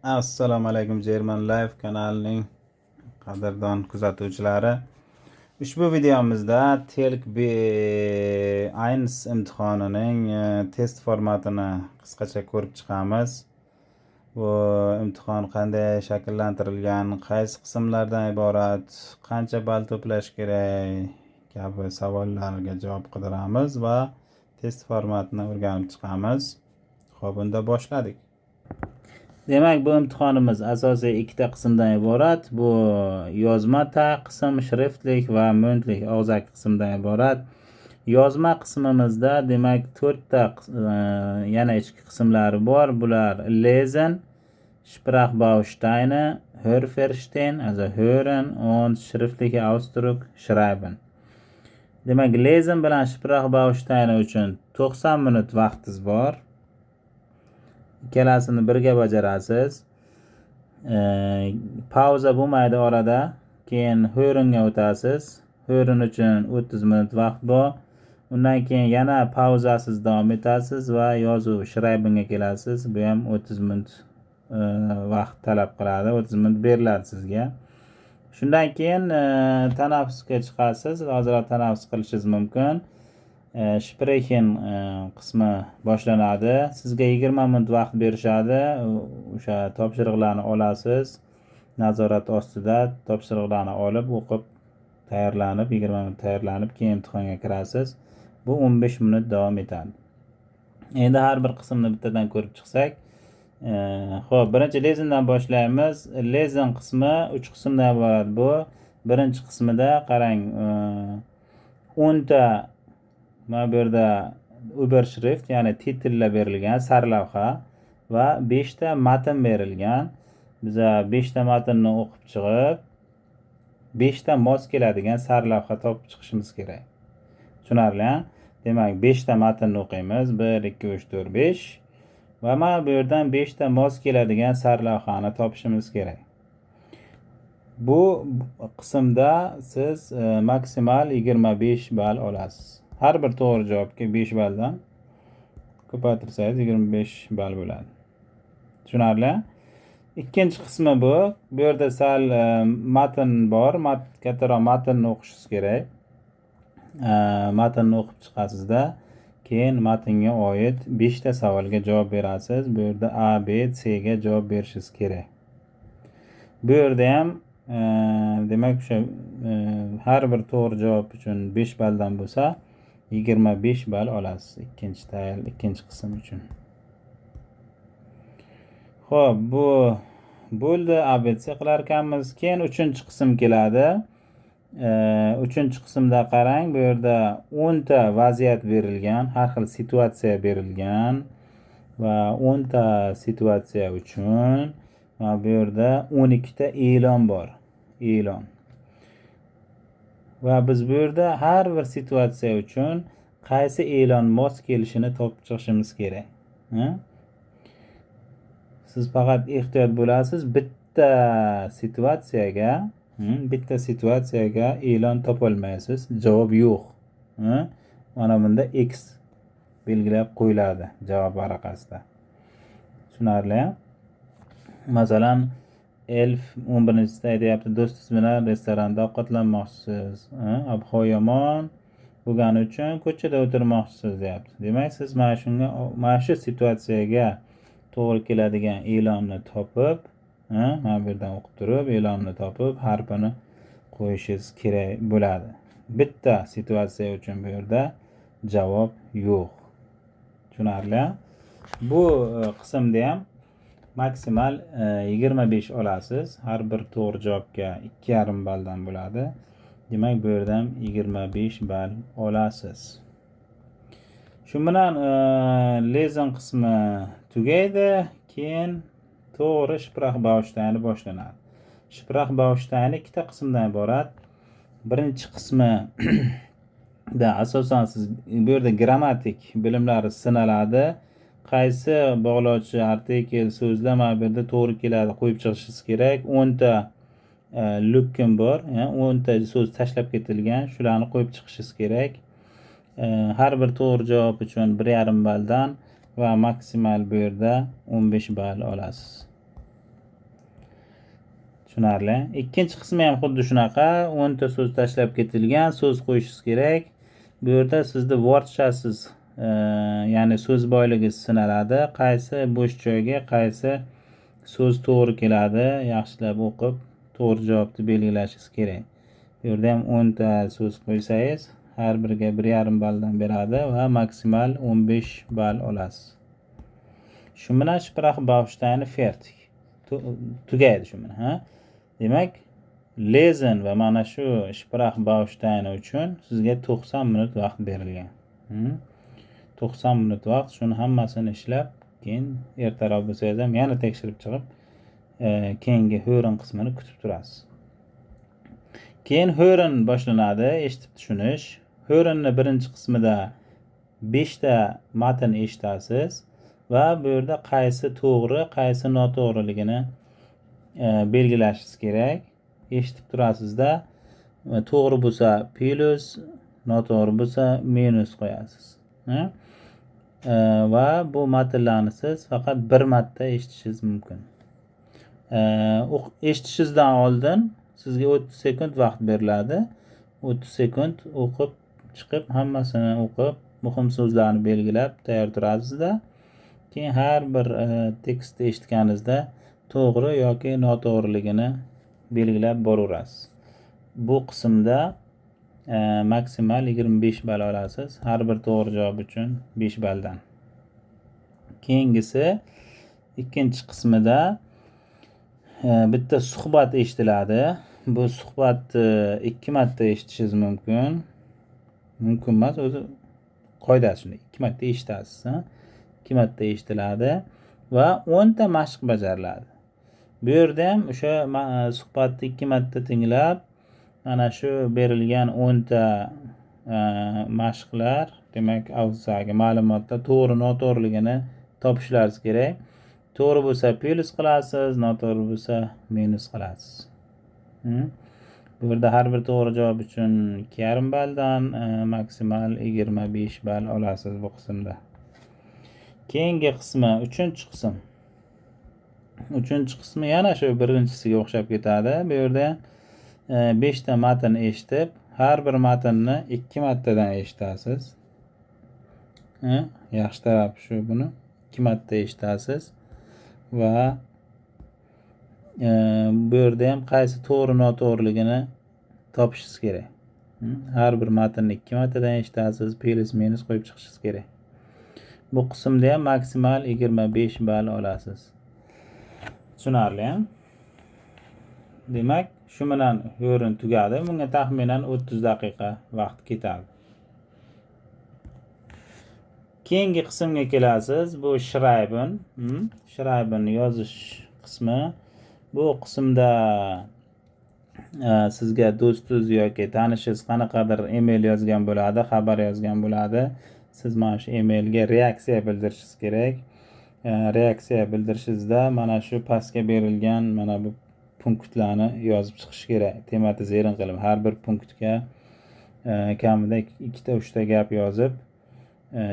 Assalomu alaykum German Life kanalining qadrdon kuzatuvchilari. Ushbu videomizda TELK B1 imtihonining test formatini qisqacha ko'rib chiqamiz. Bu imtihon qanday shakllantirilgan, qaysi qismlardan iborat, qancha ball to'plash kerak kabi savollarga javob qidiramiz va test formatini o'rganib chiqamiz. Xo'p, unda boshladik. Demak, bu imtihonimiz asosiy ikkita qismdan iborat. Bu yozma qism, shriftlik va mündlik og'zaki qismdan iborat. Yozma qismimizda demak 4 ta yana ichki qismlari bor. Bular lesen, Sprachbausteine, Hörverstehen, also hören und schriftliche Ausdruck schreiben. Demak, lesen bilan Sprachbausteine uchun 90 minut vaqtingiz bor. Ikkalasini birga bajarasiz. Pauza bo'lmaydi orada. Keyin hörenga o'tasiz. Hören uchun 30 minut vaqt bor. Undan keyin yana pauzasiz davom etasiz va yozuv schreibenga kelasiz. Bu ham 30 minut vaqt talab qiladi. 30 minut beriladi sizga. Shundan keyin tanaffusga chiqasiz. Hozirroq tanaffus qilishingiz mumkin. Sprechen qismi boshlanadi. Sizga 20 minut vaqt berishadi. O'sha topshiriqlarni olasiz. Nazorat ostida topshiriqlarni olib, o'qib, tayyorlanib, 20 minut tayyorlanib, keyin imtihonga kirasiz. Bu 15 minut davom etadi. Endi har bir qismni bittadan ko'rib chiqsak, xo'p, birinchi lezendan boshlaymiz. Lesen qismi 3 qismdan iborat bu. Birinchi qismida qarang, 10 ta mana bu yerda Überschrift, ya'ni titrlar berilgan, sarlavha va 5 ta matn berilgan. Biz 5 ta matnni o'qib chiqib, 5 ta mos keladigan sarlavha topib chiqishimiz kerak. Tushunarli? Demak, 5 ta matnni o'qiymiz. 1 2 3 4 5 va mana bu yerdan 5 ta mos keladigan sarlavhani topishimiz kerak. Bu qismda siz maksimal 25 ball olasiz. Har bir to'g'ri javobga 5 balldan ko'paytirsangiz 25 ball bo'ladi. Tushunarli? Ikkinchi qismi bu. Bu yerda sal matn bor. Kattaroq matnni o'qishingiz kerak. Matnni o'qib chiqasizda, keyin matnga oid 5 ta savolga javob berasiz. Bu yerda A, B, C ga javob berishingiz kerak. Bu yerda ham demak o'sha har bir to'g'ri javob uchun 5 balldan bo'lsa 25 ball olasiz ikkinchi qism uchun. Xo'p, bu bo'ldi. ABC qilar ekanmiz. Keyin 3-qism keladi. 3-qismda qarang, bu yerda 10 ta vaziyat berilgan, har xil situatsiya berilgan va 10 ta situatsiya uchun bu yerda 12 ta e'lon bor. E'lon. Va biz bu yerda har bir situatsiya uchun qaysi e'lon mos kelishini topib chiqishimiz kerak. Siz faqat ehtiyot bo'lasiz, bitta situatsiyaga e'lon topolmaysiz. Javob yo'q. Mana bunda X belgilab qo'yiladi javob varaqasida. Tushunarli? Masalan, Elf 11-sida aytyapti, do'stingiz bilan restoranda ovqatlanmoqchisiz. Ob-havo yomon bo'lgani uchun ko'chada o'tirmoqchisiz deyapti. Demak, siz mana shu situatsiyaga to'g'ri keladigan e'lonni topib, mana bu yerdan o'qib turib, e'lonni topib, harfini qo'yishingiz kerak bo'ladi. Bitta situatsiya uchun bu yerda javob yo'q. Tushunarli? Bu qismda ham maksimal 25 olasiz. Har bir to'g'ri javobga 2,5 balldan bo'ladi. Demak, bu yerdan 25 ball olasiz. Shu bilan lesen qismi tugaydi. Keyin to'g'ri Sprachbausteine boshlanadi. Sprachbausteine ikkita qismdan iborat. Birinchi qismi da asosan siz bu yerda grammatik bilimlari sinaladi. Qaysi bog'lovchi artikel so'zlar mana bu yerda to'g'ri keladi qo'yib chiqishingiz kerak. 10 ta lükken bor, 10 ta so'z tashlab ketilgan, shularni qo'yib chiqishingiz kerak. Har bir to'g'ri javob uchun 1,5 balldan va maksimal bu yerda 15 ball olasiz. Tushunarli. Ikkinchi qismi ham xuddi shunaqa. 10 ta so'z tashlab ketilgan, so'z qo'yishingiz kerak. Bu yerda sizni wordsharsiz, ya'ni so'z boyligi sinaladi. Qaysi bo'sh joyga qaysi so'z to'g'ri keladi, yaxshilab o'qib, to'g'ri javobni belgilashingiz kerak. Bu yerda ham 10 ta so'z qo'ysangiz, har biriga 1,5 balldan beradi va maksimal 15 ball olasiz. Shu bilan Sprachbaustein fertig. Tugaydi shu bilan, ha? Demak, lesen va mana shu Sprachbaustein uchun sizga 90 minut vaqt berilgan. 90 minut vaqt, shuni hammasini ishlab, keyin ertaroq bo'lsangiz ham yana tekshirib chiqib, keyingi hören qismini kutib turasiz. Keyin hören boshlanadi, eshitib tushunish. Hörenning birinchi qismida 5 ta matn eshitasiz va bu yerda qaysi to'g'ri, qaysi noto'g'riligini belgilashingiz kerak. Eshitib turasizda, to'g'ri bo'lsa plus, noto'g'ri bo'lsa minus qo'yasiz. Va bu matnlarni siz faqat bir marta eshitishingiz mumkin. Eshitishingizdan oldin sizga 30 sekund vaqt beriladi. 30 sekund o'qib chiqib, hammasini o'qib, muhim so'zlarni belgilab tayyor turasizda. Keyin har bir tekstni eshitganingizda to'g'ri yoki noto'g'riligini belgilab boraverasiz. Bu qismda maksimal 25 ball olasiz. Har bir to'g'ri javob uchun 5 balldan. Keyingisi ikkinchi qismida bitta suhbat eshitiladi. Bu suhbatni 2 marta eshitishingiz mumkin. Mumkin emas, o'zi qoidasi shunday. 2 marta eshitasiz, ha? 2 marta eshitiladi va 10 ta mashq bajariladi. Bu yerda ham o'sha suhbatni 2 marta tinglab, mana shu berilgan 10 ta mashqlar, demak, avzagi ma'lumotlar to'g'ri, noto'g'riligini topishlaringiz kerak. To'g'ri bo'lsa plus qilasiz, noto'g'ri bo'lsa minus qilasiz. Bu yerda har bir to'g'ri javob uchun 2,5 balldan maksimal 25 ball olasiz bu qismda. Keyingi qismi, 3-qism. 3-qismi yana shu birinchisiga o'xshab ketadi. Bu yerda 5 ta matn eshitib, har bir matnni 2 martadan eshitasiz. Yaxshi taraf shu, buni 2 marta eshitasiz va bu yerda ham qaysi to'g'ri, noto'g'riligini topishingiz kerak. Har bir matnni 2 martadan eshitasiz, plus minus qo'yib chiqishingiz kerak. Bu qismda ham maksimal 25 ball olasiz. Tushunarli, ha? Demak, shu bilan hören tugadi. Bunga taxminan 30 daqiqa vaqt ketadi. Keyingi qismga kelasiz. Bu schreiben. Schreiben yozish qismi. Bu qismda sizga do'stingiz yoki tanishingiz qanaqadir email yozgan bo'ladi, xabar yozgan bo'ladi. Siz mana shu emailga reaksiya bildirishingiz kerak. Reaksiya bildirishingizda mana shu pastga berilgan mana bu punktlarni yozib chiqish kerak. Temati zerin qilib har bir punktga kamida 2 ta 3 ta gap yozib,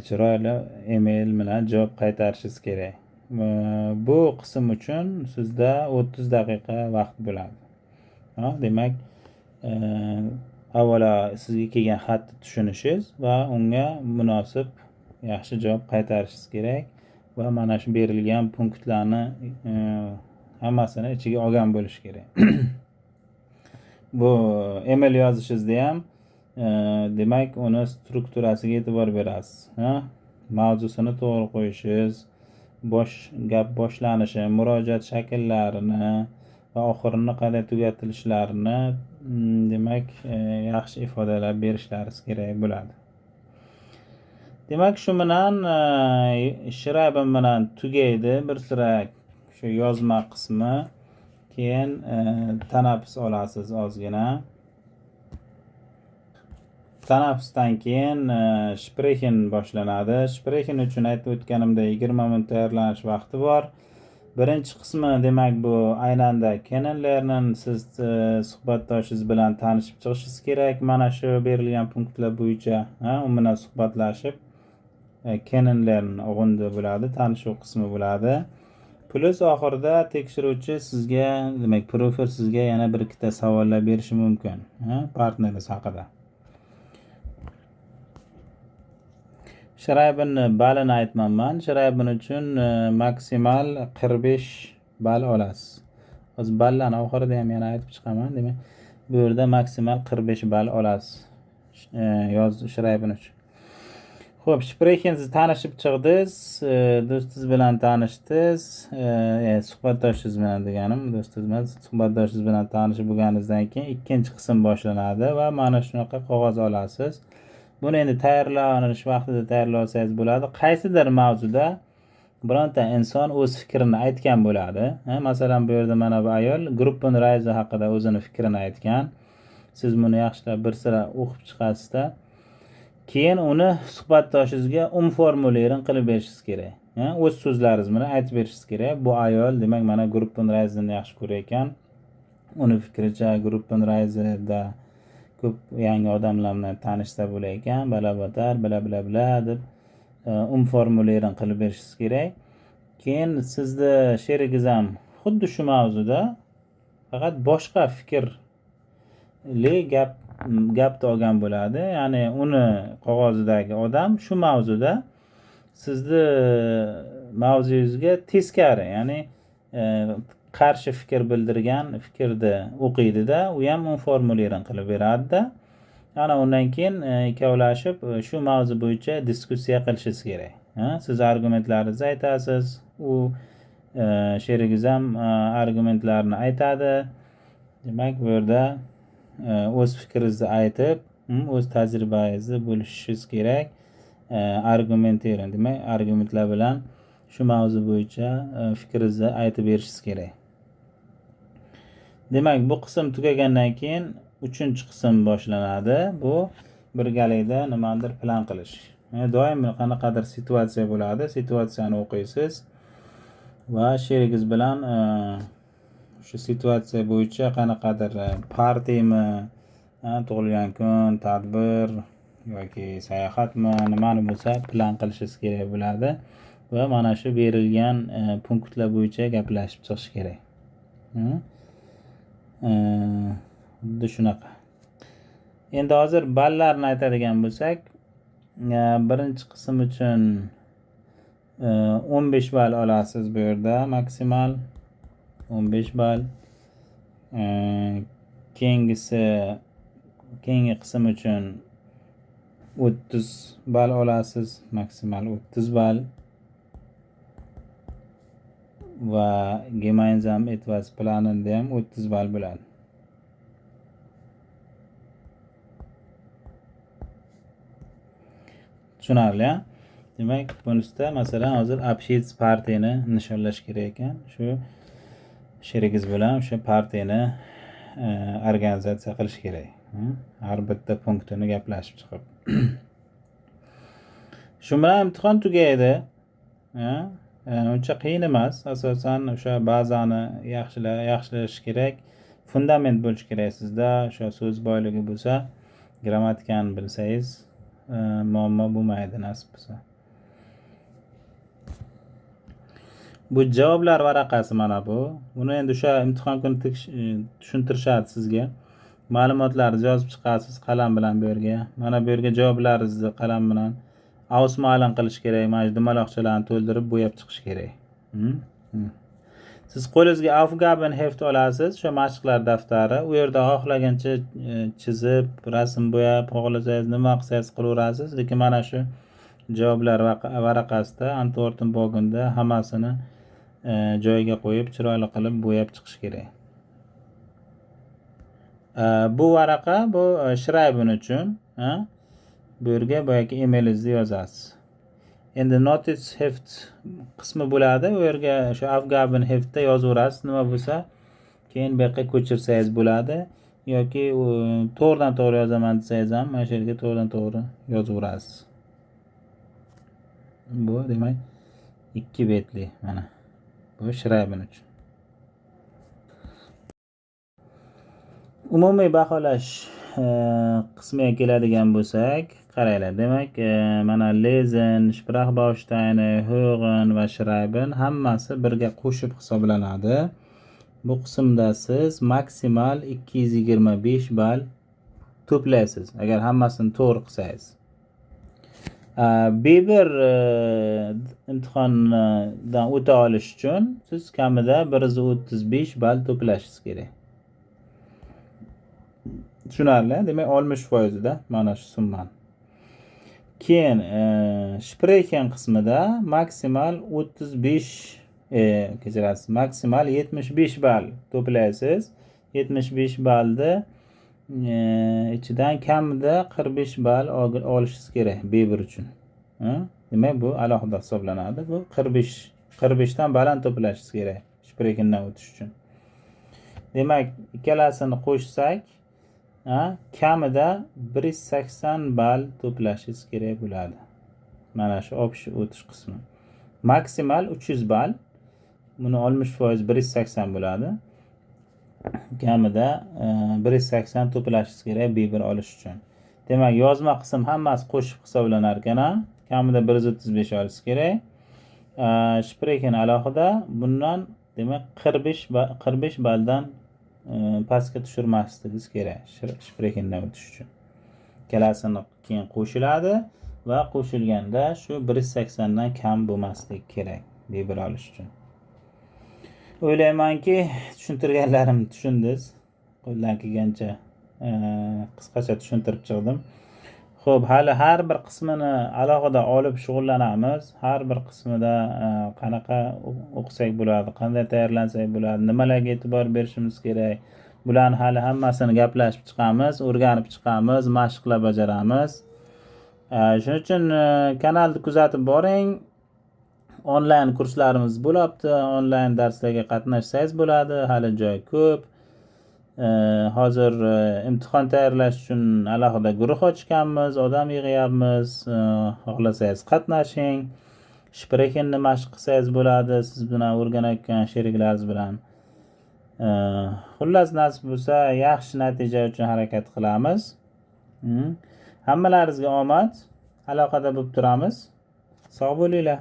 chiroyli email bilan javob qaytarishingiz kerak. Bu qism uchun sizda 30 daqiqa vaqt bo'ladi. Demak, avvalo sizga kelgan xatni tushunishingiz va unga munosib yaxshi javob qaytarishingiz kerak va mana shu berilgan punktlarni hammasini ichiga olgan bo'lish kerak. Bu email yozishingizda ham demak, uni strukturasiga e'tibor berasiz. Mavzusini to'g'ri qo'yishingiz, gap boshlanishi, murojaat shakllarini va oxirini qanday tugatilishlarini demak, yaxshi ifodalab berishlaringiz kerak bo'ladi. Demak, shu bilan schreiben bilan tugaydi bir sira shu yozma qismi. Keyin tanaffus olasiz ozgina. Tanaffusdan keyin sprechen boshlanadi. Sprechen uchun aytib o'tganimdek 20 minut tayyorlanish vaqti bor. Birinchi qismi demak bu aynanda kennenlerning siz suhbatdoshingiz bilan tanishib chiqishingiz kerak. Mana shu berilgan punktlar bo'yicha u bilan suhbatlashib kennenlerning o'g'indi bo'ladi, tanishuv qismi bo'ladi. Plus oxirida tekshiruvchi sizga, demak, profil sizga yana bir ikkita savollar berishi mumkin, partneringiz haqida. Shraybinni balini aytmayman. Shraybin uchun maksimal 45 ball olasiz. Hozir ballarni oxirida ham yana aytib chiqaman. Demak, bu yerda maksimal 45 ball olasiz. Yoz Shraybin uchun. Xo'p, Sprechen siz tanishib chiqdingiz, do'stingiz bilan tanishdingiz, suhbatdoshingiz bilan deganim, do'stingiz emas, suhbatdoshingiz bilan tanishib bo'lganingizdan keyin ikkinchi qism boshlanadi va mana shunaqa qog'oz olasiz. Buni endi tayyorlanish vaqtida tayyorlasangiz bo'ladi. Qaysidir mavzuda bironta inson o'z fikrini aytgan bo'ladi. Masalan, bu yerda mana bu ayol Gruppenreise haqida o'zini fikrini aytgan. Siz buni yaxshilab bir sira o'qib chiqasizda, keyin uni suhbatdoshingizga formulering qilib berishingiz kerak. O'z so'zlaringiz bilan aytib berishingiz kerak. Bu ayol demak mana Gruppenreiseni yaxshi ko'rar ekan. Uni fikricha Gruppenreiseda ko'p yangi odamlar bilan tanishsa bo'lar ekan, balabatar, bla deb formulering qilib berishingiz kerak. Keyin sizni sherigingiz ham xuddi shu mavzuda faqat boshqa fikrli gapni olgan bo'ladi. Ya'ni uni qog'ozidagi odam shu mavzuda sizni mavzuyingizga teskari, ya'ni qarshi fikr bildirgan fikrni o'qiydida, u ham formulering qilib beradida. Ana undan keyin ikkovlashib shu mavzu bo'yicha diskussiya qilishingiz kerak. Siz argumentlaringizni aytasiz, u sherigingiz ham argumentlarini aytadi. Demak, bu yerda o'z fikringizni aytib, o'z tajribangizni bo'lishingiz kerak. Argumentering, demak, argumentlar bilan shu mavzu bo'yicha fikringizni aytib berishingiz kerak. Demak, bu qism tugagandan keyin 3-qism boshlanadi. Bu birgalikda nimadir plan qilish. Doim qanaqadir situatsiya bo'ladi. Situatsiyani o'qiysiz va sherigingiz bilan shu situatsiya bo'yicha qanaqadir partiyami, tug'ilgan kun, tadbir yoki sayohatmi, nimani bo'lsa plan qilishingiz kerak bo'ladi va mana shu berilgan punktlar bo'yicha gaplashib chiqish kerak. Xuddi shunaqa. Endi hozir ballarni aytadigan bo'lsak, birinchi qism uchun 15 ball olasiz bu yerda maksimal 15 ball. Keyingi qism uchun 30 ball olasiz, maksimal 30 ball. Va gemeinsam etwas planen ham 30 ball bo'ladi. Tushunarli, demak, bunisida masalan hozir Abschiedspartiyani nishonlash kerak ekan. Shu sherigingiz bilan o'sha partiyani organizatsiya qilish kerak. Har bitta punktini gaplashib chiqib. Shu bilan imtihon tugaydi. Uncha qiyin emas. Asosan o'sha bazani yaxshilash kerak. Fundament bo'lish kerak sizda. O'sha so'z boyligi bo'lsa, grammatikani bilsangiz, muammo bo'lmaydi nasib bo'lsa. Bu javoblar varaqasi mana bu. Buni endi o'sha imtihon kuni tushuntirishadi sizga. Ma'lumotlaringizni yozib chiqasiz qalam bilan bu yerga. Mana bu yerga javoblaringizni qalam bilan ausmalen qilish kerak. Mana shu dumaloqchalarni to'ldirib bo'yab chiqish kerak. Siz qo'lingizga Aufgabenheft olasiz, o'sha mashqlar daftari. U yerda xohlagancha chizib, rasm bo'yab, xohlasangiz nima qilsangiz qilaverasiz. Lekin mana shu javoblar varaqasida Antwortenbogenda hammasini joyiga qo'yib, chiroyli qilib bo'yab chiqish kerak. Bu varaqa, bu Schreiben uchun, bu yerga boyagi emailingizni yozasiz. Endi notice heft qismi bo'ladi. U yerga o'sha Aufgabenheftda yozaverasiz. Nima bo'lsa, keyin bu yoqqa ko'chirsangiz bo'ladi yoki to'g'ridan-to'g'ri yozaman desangiz ham mana shu yerga to'g'ridan-to'g'ri yozaverasiz. Bu demak 2 betli mana. Bu Schreiben uchun. Umumiy baholash qismiga keladigan bo'lsak, qaranglar. Demak, mana lesen, Sprachbausteine, hören va schreiben hammasi birga qo'shib hisoblanadi. Bu qismda siz maksimal 225 ball to'playsiz, agar hammasini to'g'ri qilsangiz. B1 imtihondan o'ta olish uchun siz kamida 135 ball to'plashingiz kerak. Tushunarli? Demak, 60% da mana shu summani. Keyin sprechen qismida maksimal 35 kechirasiz, maksimal 75 ball to'playsiz. 75 ballni ichidan kamida 45 ball olishingiz kerak B1 uchun. Demak, bu alohida hisoblanadi. Bu 45 dan baland to'plashingiz kerak sprechendan o'tish uchun. Demak, ikkalasini qo'shsak, kamida 180 ball to'plashingiz kerak bo'ladi. Mana shu общий o'tish qismi. Maksimal 300 ball. Buni 60% 180 bo'ladi. Kamida 180 to'plashingiz kerak B1 olish uchun. Demak, yozma qism hammasi qo'shib hisoblanar ekan, kamida 135 olish kerak. Sprechen alohida, bundan demak 45 balldan pastga tushirmasligingiz kerak sprechendan o'tish uchun. Ikkalasini keyin qo'shiladi va qo'shilganda shu 180 dan kam bo'lmasligi kerak B1 olish uchun. O'ylaymanki, tushuntirganlarimni tushundingiz. Qo'ldan kelgancha qisqacha tushuntirib chiqdim. Xo'p, hali har bir qismini alohida olib shug'ullanamiz. Har bir qismida qanaqa o'qisak bo'ladi, qanday tayyorlansak bo'ladi, nimalarga e'tibor berishimiz kerak. Bularni hali hammasini gaplashib chiqamiz, o'rganib chiqamiz, mashq qilib bajaramiz. Shuning uchun kanalni kuzatib boring. Onlayn kurslarimiz bo'lyapti. Onlayn darslarga qatnashsangiz bo'ladi. Hali joy ko'p. Hozir imtihon tayyorlash uchun alohida guruh ochganmiz, odam yig'yapmiz. Xohlasangiz qatnashing. Sprechenni mashq qilsangiz bo'ladi, siz bilan o'rganayotgan sheriklaringiz bilan. Xullas, nasib bo'lsa, yaxshi natija uchun harakat qilamiz. Hammalaringizga omad. Aloqada bo'lib turamiz. Sog' bo'linglar.